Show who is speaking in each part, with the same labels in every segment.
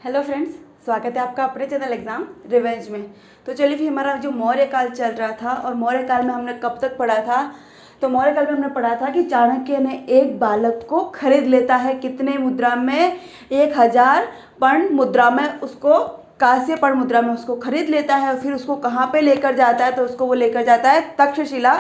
Speaker 1: Hello friends, स्वागत है आपका अपने चैनल एग्ज़ाम रिवेंज में। तो चलिए फिर हमारा जो मौर्य काल चल रहा था और मौर्य काल में हमने कब तक पढ़ा था। तो मौर्य काल में हमने पढ़ा था कि चाणक्य ने एक बालक को खरीद लेता है। कितने मुद्रा में? 1000 पर्ण मुद्रा में, उसको कांस्य पर्ण मुद्रा में उसको खरीद लेता है। और फिर उसको कहाँ पे लेकर जाता है? तो उसको वो लेकर जाता है तक्षशिला,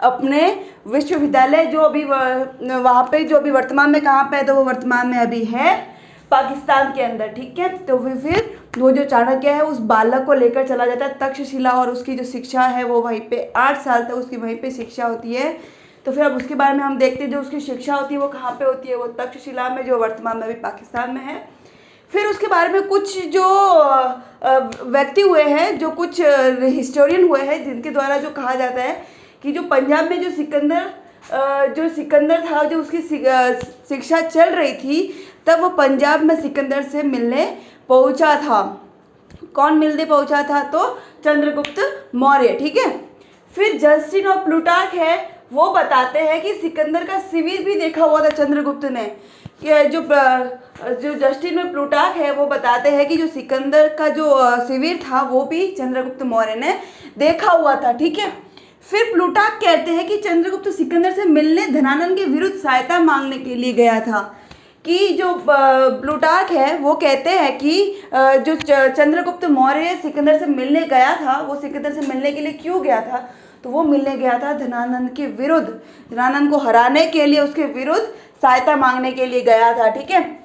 Speaker 1: अपने विश्वविद्यालय जो अभी वहाँ पे जो अभी वर्तमान में कहाँ पे है? तो वो वर्तमान में अभी है पाकिस्तान के अंदर। ठीक है, तो फिर वो जो चाणक्य है उस बालक को लेकर चला जाता है तक्षशिला, और उसकी जो शिक्षा है वो वहीं पे 8 साल तक उसकी वहीं पे शिक्षा होती है। तो फिर अब उसके बारे में हम देखते हैं, जो उसकी शिक्षा होती है वो कहाँ पे होती है? वो तक्षशिला में, जो वर्तमान में अभी पाकिस्तान में है। फिर उसके बारे में कुछ जो व्यक्ति हुए हैं, जो कुछ हिस्टोरियन हुए हैं, जिनके द्वारा जो कहा जाता है कि जो पंजाब में जो सिकंदर था, जो उसकी शिक्षा चल रही थी, तब वो पंजाब में सिकंदर से मिलने पहुंचा था। कौन मिलने पहुंचा था? तो चंद्रगुप्त मौर्य। ठीक है, फिर जस्टिन और प्लूटार्क है, वो बताते हैं कि सिकंदर का शिविर भी देखा हुआ था चंद्रगुप्त ने। कि जो जस्टिन और प्लूटार्क है वो बताते हैं कि जो सिकंदर का जो शिविर था वो भी चंद्रगुप्त मौर्य ने देखा हुआ था। ठीक है, फिर प्लूटार्क कहते हैं कि चंद्रगुप्त सिकंदर से मिलने धनानंद के विरुद्ध सहायता मांगने के लिए गया था। कि जो प्लूटार्क है वो कहते हैं कि जो चंद्रगुप्त मौर्य सिकंदर से मिलने गया था, वो सिकंदर से मिलने के लिए क्यों गया था? तो वो मिलने गया था धनानंद के विरुद्ध, धनानंद को हराने के लिए, उसके विरुद्ध सहायता मांगने के लिए गया था। ठीक है,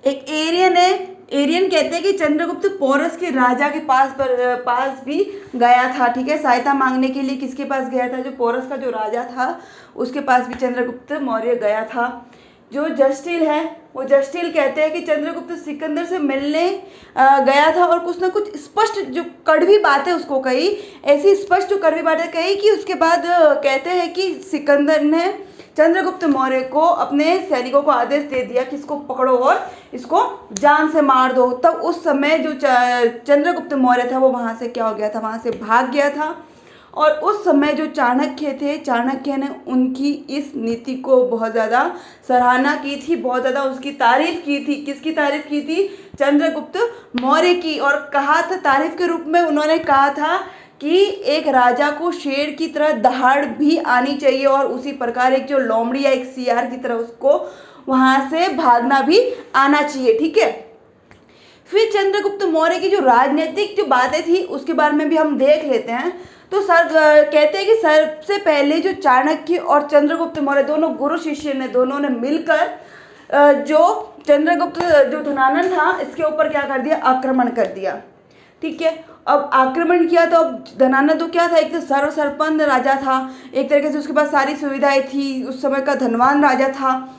Speaker 1: एक एरियन है, एरियन कहते हैं कि चंद्रगुप्त पोरस के राजा के पास भी गया था। ठीक है, सहायता मांगने के लिए किसके पास गया था? जो पोरस का जो राजा था उसके पास भी चंद्रगुप्त मौर्य गया था। जो जस्टिल है, वो जस्टिल कहते हैं कि चंद्रगुप्त सिकंदर से मिलने गया था और कुछ ना कुछ स्पष्ट जो कड़वी बातें उसको कही, ऐसी स्पष्ट जो कड़वी बातें कही कि उसके बाद कहते हैं कि सिकंदर ने चंद्रगुप्त मौर्य को अपने सैनिकों को आदेश दे दिया कि इसको पकड़ो और इसको जान से मार दो। तब उस समय जो चंद्रगुप्त मौर्य था वो वहाँ से क्या हो गया था? वहाँ से भाग गया था। और उस समय जो चाणक्य थे, चाणक्य ने उनकी इस नीति को बहुत ज़्यादा सराहना की थी, बहुत ज़्यादा उसकी तारीफ की थी। किसकी तारीफ की थी? चंद्रगुप्त मौर्य की। और कहा था, तारीफ के रूप में उन्होंने कहा था कि एक राजा को शेर की तरह दहाड़ भी आनी चाहिए, और उसी प्रकार एक जो लोमड़ी या एक सियार की तरह उसको वहाँ से भागना भी आना चाहिए। ठीक है, फिर चंद्रगुप्त मौर्य की जो राजनीतिक जो बातें थी उसके बारे में भी हम देख लेते हैं। तो कहते हैं कि सबसे पहले जो चाणक्य और चंद्रगुप्त मौर्य दोनों गुरु शिष्य ने, दोनों ने मिलकर जो चंद्रगुप्त जो धनानंद था इसके ऊपर क्या कर दिया? आक्रमण कर दिया। ठीक है, अब आक्रमण किया तो अब धनानंद तो क्या था? एक तो सर्वसंपन्न राजा था, एक तरीके से उसके पास सारी सुविधाएं थी, उस समय का धनवान राजा था,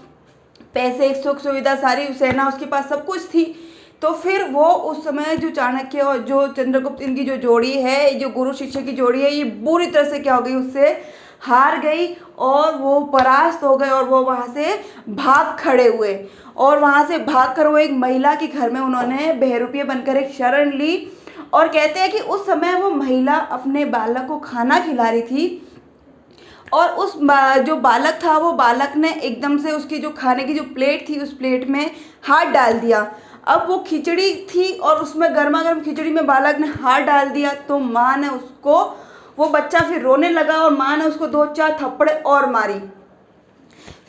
Speaker 1: पैसे, सुख सुविधा, सारी सेना उसके पास सब कुछ थी। तो फिर वो उस समय जो चाणक्य और जो चंद्रगुप्त, इनकी जो जोड़ी है, जो गुरु शिष्य की जोड़ी है, ये बुरी तरह से क्या हो गई? उससे हार गई और वो परास्त हो गए, और वो वहाँ से भाग खड़े हुए। और वहाँ से भाग कर वो एक महिला के घर में उन्होंने बहरूपिया बनकर एक शरण ली। और कहते हैं कि उस समय वो महिला अपने बालक को खाना खिला रही थी, और उस जो बालक था, वो बालक ने एकदम से उसकी जो खाने की जो प्लेट थी उस प्लेट में हाथ डाल दिया। अब वो खिचड़ी थी और उसमें गर्मा गर्म खिचड़ी में बालक ने हाथ डाल दिया, तो माँ ने उसको, वो बच्चा फिर रोने लगा और माँ ने उसको 2-4 थप्पड़े और मारी।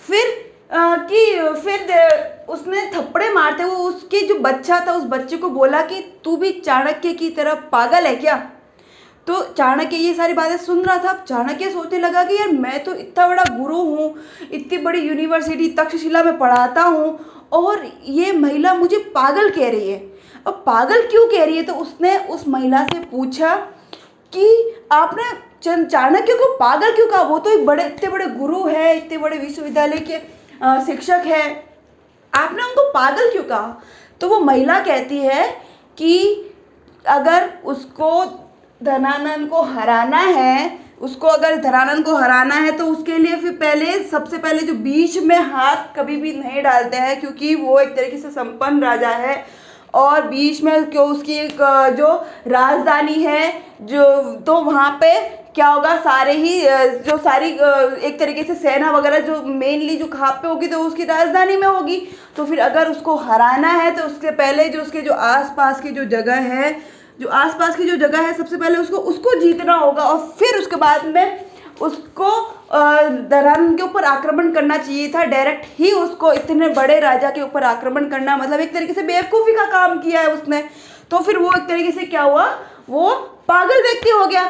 Speaker 1: फिर उसने थप्पड़े मारते हुए उसके जो बच्चा था उस बच्चे को बोला कि तू भी चाणक्य की तरह पागल है क्या? तो चाणक्य ये सारी बातें सुन रहा था। चाणक्य सोचने लगा कि यार, मैं तो इतना बड़ा गुरु हूँ, इतनी बड़ी यूनिवर्सिटी तक्षशिला में पढ़ाता हूँ, और ये महिला मुझे पागल कह रही है। अब पागल क्यों कह रही है? तो उसने उस महिला से पूछा कि आपने चाणक्य को पागल क्यों कहा? वो तो एक इतने बड़े गुरु है, इतने बड़े विश्वविद्यालय के शिक्षक है, आपने उनको पागल क्यों कहा? तो वो महिला कहती है कि अगर उसको धनानंद को हराना है, तो उसके लिए फिर सबसे पहले जो बीच में हाथ कभी भी नहीं डालते हैं, क्योंकि वो एक तरीके से संपन्न राजा है, और बीच में क्यों उसकी एक जो राजधानी है, जो तो वहाँ पे क्या होगा, सारे ही जो सारी एक तरीके से सेना वगैरह जो मेनली जो कहाँ पे होगी, तो उसकी राजधानी में होगी। तो फिर अगर उसको हराना है तो उसके पहले जो उसके जो आसपास की जो जगह है, सबसे पहले उसको जीतना होगा, और फिर उसके बाद में उसको धनानंद के ऊपर आक्रमण करना चाहिए था। डायरेक्ट ही उसको इतने बड़े राजा के ऊपर आक्रमण करना मतलब एक तरीके से बेवकूफ़ी का काम किया है उसने। तो फिर वो एक तरीके से क्या हुआ, वो पागल व्यक्ति हो गया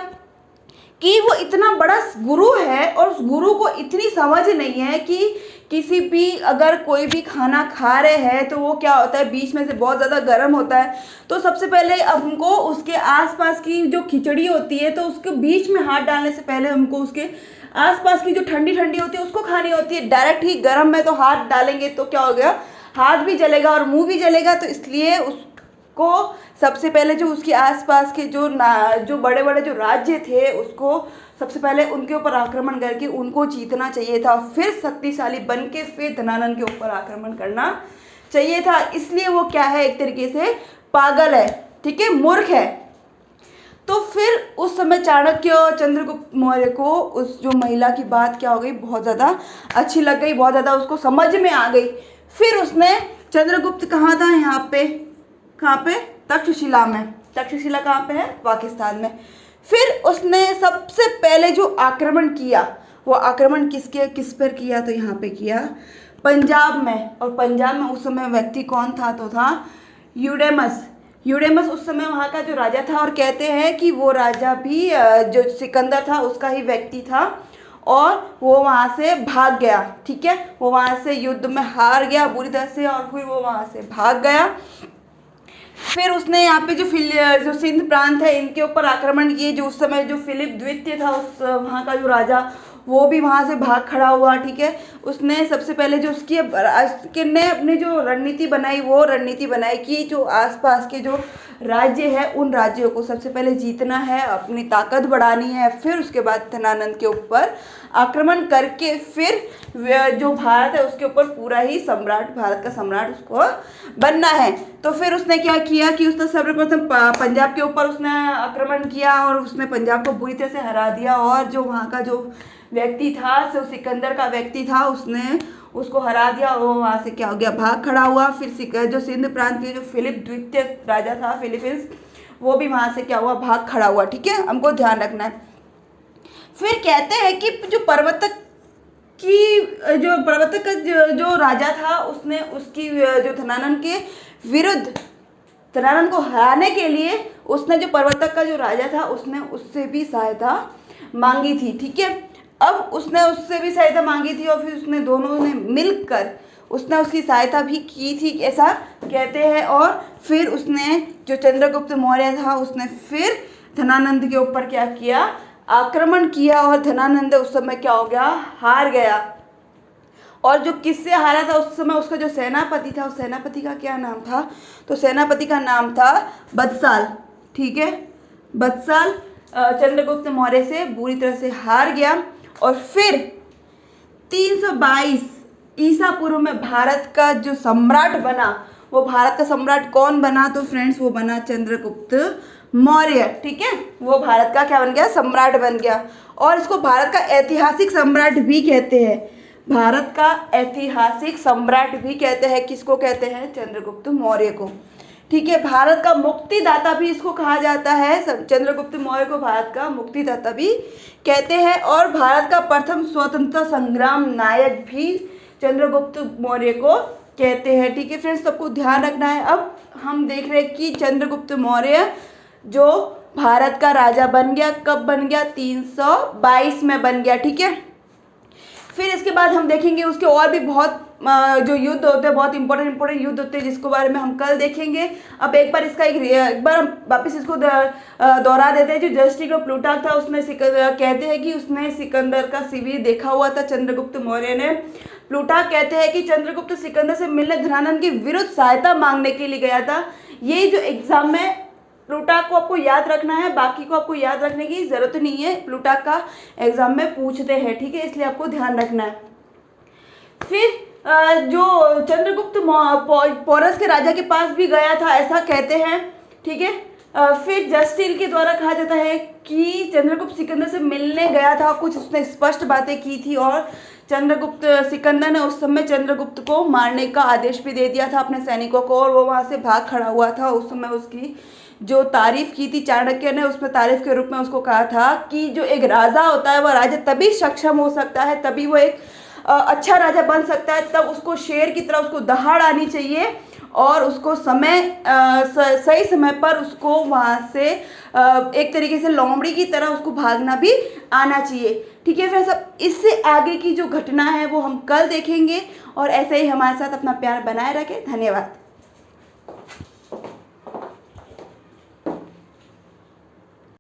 Speaker 1: कि वो इतना बड़ा गुरु है और उस गुरु को इतनी समझ नहीं है कि किसी भी अगर कोई भी खाना खा रहे हैं तो वो क्या होता है, बीच में से बहुत ज़्यादा गर्म होता है। तो सबसे पहले हमको उसके आसपास की जो खिचड़ी होती है तो उसके बीच में हाथ डालने से पहले हमको उसके आसपास की जो ठंडी ठंडी होती है उसको खानी होती है। डायरेक्ट ही गर्म में तो हाथ डालेंगे तो क्या हो गया, हाथ भी जलेगा और मुंह भी जलेगा। तो इसलिए उसको सबसे पहले जो उसके आसपास के जो बड़े बड़े जो राज्य थे उसको सबसे पहले उनके ऊपर आक्रमण करके उनको जीतना चाहिए था, फिर शक्तिशाली बन के फिर धनानंद के ऊपर आक्रमण करना चाहिए था। इसलिए वो क्या है, एक तरीके से पागल है, ठीक है, मूर्ख है। तो फिर उस समय चाणक्य और चंद्रगुप्त मौर्य को उस जो महिला की बात क्या हो गई, बहुत ज़्यादा अच्छी लग गई, बहुत ज़्यादा उसको समझ में आ गई। फिर उसने चंद्रगुप्त कहाँ था, यहाँ पे, कहाँ पे, तक्षशिला में। तक्षशिला कहाँ पे है, पाकिस्तान में। फिर उसने सबसे पहले जो आक्रमण किया वो आक्रमण किस पर किया, तो यहाँ पे किया पंजाब में। और पंजाब में उस समय व्यक्ति कौन था, तो था यूडेमस उस समय वहाँ का जो राजा था। और कहते हैं कि वो राजा भी जो सिकंदर था उसका ही व्यक्ति था, और वो वहाँ से भाग गया, ठीक है, वो वहाँ से युद्ध में हार गया बुरी तरह से, और फिर वो वहाँ से भाग गया। फिर उसने यहाँ पे जो सिंध प्रांत है इनके ऊपर आक्रमण किए। जो उस समय जो फिलिप द्वितीय था उस वहाँ का जो राजा, वो भी वहाँ से भाग खड़ा हुआ, ठीक है। उसने सबसे पहले जो ने अपनी जो रणनीति बनाई, वो रणनीति बनाई कि जो आसपास के जो राज्य है उन राज्यों को सबसे पहले जीतना है, अपनी ताकत बढ़ानी है, फिर उसके बाद धनानंद के ऊपर आक्रमण करके फिर जो भारत है उसके ऊपर पूरा ही भारत का सम्राट उसको बनना है। तो फिर उसने क्या किया कि उसने सर्वप्रथम पंजाब के ऊपर उसने आक्रमण किया और उसने पंजाब को बुरी तरह से हरा दिया। और जो वहाँ का जो व्यक्ति था, जो सिकंदर का व्यक्ति था, उसने उसको हरा दिया और वो वहाँ से क्या हो गया, भाग खड़ा हुआ। फिर जो सिंध प्रांत के जो फिलिप द्वितीय राजा था, फिलिपींस, वो भी वहाँ से क्या हुआ, भाग खड़ा हुआ, ठीक है, हमको ध्यान रखना है। फिर कहते हैं कि जो प्रवर्तक का जो राजा था उसने उसकी जो धनानंद के विरुद्ध, धनानंद को हराने के लिए उसने जो प्रवर्तक का जो राजा था उसने उससे भी सहायता मांगी थी, ठीक है। अब उसने उससे भी सहायता मांगी थी और फिर उसने दोनों ने मिलकर उसने उसकी सहायता भी की थी, ऐसा कहते हैं। और फिर उसने जो चंद्रगुप्त मौर्य था उसने फिर धनानंद के ऊपर क्या किया, आक्रमण किया, और धनानंद उस समय क्या हो गया, हार गया। और जो किससे हारा था उस समय, उसका जो सेनापति था, उस सेनापति का क्या नाम था, तो सेनापति का नाम था बत्साल, ठीक है। बत्साल चंद्रगुप्त मौर्य से बुरी तरह से हार गया। और फिर 322 ईसा पूर्व में भारत का जो सम्राट बना, वो भारत का सम्राट कौन बना, तो फ्रेंड्स वो बना चंद्रगुप्त मौर्य, ठीक है। वो भारत का क्या बन गया, सम्राट बन गया। और इसको भारत का ऐतिहासिक सम्राट भी कहते हैं, भारत का ऐतिहासिक सम्राट भी कहते हैं। किसको कहते हैं, चंद्रगुप्त मौर्य को, ठीक है। भारत का मुक्तिदाता भी इसको कहा जाता है, चंद्रगुप्त मौर्य को भारत का मुक्तिदाता भी कहते हैं। और भारत का प्रथम स्वतंत्रता संग्राम नायक भी चंद्रगुप्त मौर्य को कहते हैं, ठीक है फ्रेंड्स, सबको ध्यान रखना है। अब हम देख रहे हैं कि चंद्रगुप्त मौर्य जो भारत का राजा बन गया, कब बन गया, 322 में बन गया, ठीक है। फिर इसके बाद हम देखेंगे उसके और भी बहुत जो युद्ध होते हैं, बहुत इंपॉर्टेंट युद्ध होते हैं जिसको बारे में हम कल देखेंगे। अब एक बार इसका एक बार हम वापस इसको दोहरा देते हैं। जो जस्टिस ऑफ प्लूटार्क था उसने कहते हैं कि उसने सिकंदर का शिविर देखा हुआ था चंद्रगुप्त मौर्य ने। प्लूटार्क कहते हैं कि चंद्रगुप्त सिकंदर से मिलने धनानंद के विरुद्ध सहायता मांगने के लिए गया था। ये जो एग्जाम में प्लूटार्क को आपको याद रखना है, बाकी को आपको याद रखने की जरूरत नहीं है, प्लूटार्क का एग्जाम में पूछते हैं, ठीक है, इसलिए आपको ध्यान रखना है। फिर जो चंद्रगुप्त पोरस के राजा के पास भी गया था, ऐसा कहते हैं, ठीक है। फिर जस्टिस के द्वारा कहा जाता है कि चंद्रगुप्त सिकंदर से मिलने गया था, कुछ उसने स्पष्ट बातें की थी और चंद्रगुप्त सिकंदर ने उस समय चंद्रगुप्त को मारने का आदेश भी दे दिया था अपने सैनिकों को, और वो वहाँ से भाग खड़ा हुआ था। उस समय उसकी जो तारीफ की थी चाणक्य ने, उसमें तारीफ के रूप में उसको कहा था कि जो एक राजा होता है वह राजा तभी सक्षम हो सकता है, तभी वो एक अच्छा राजा बन सकता है, तब उसको शेर की तरह उसको दहाड़ आनी चाहिए और उसको सही समय पर उसको वहाँ से एक तरीके से लोमड़ी की तरह उसको भागना भी आना चाहिए। ठीक है फिर सब, इससे आगे की जो घटना है वो हम कल देखेंगे और ऐसे ही हमारे साथ अपना प्यार बनाए रखें। धन्यवाद।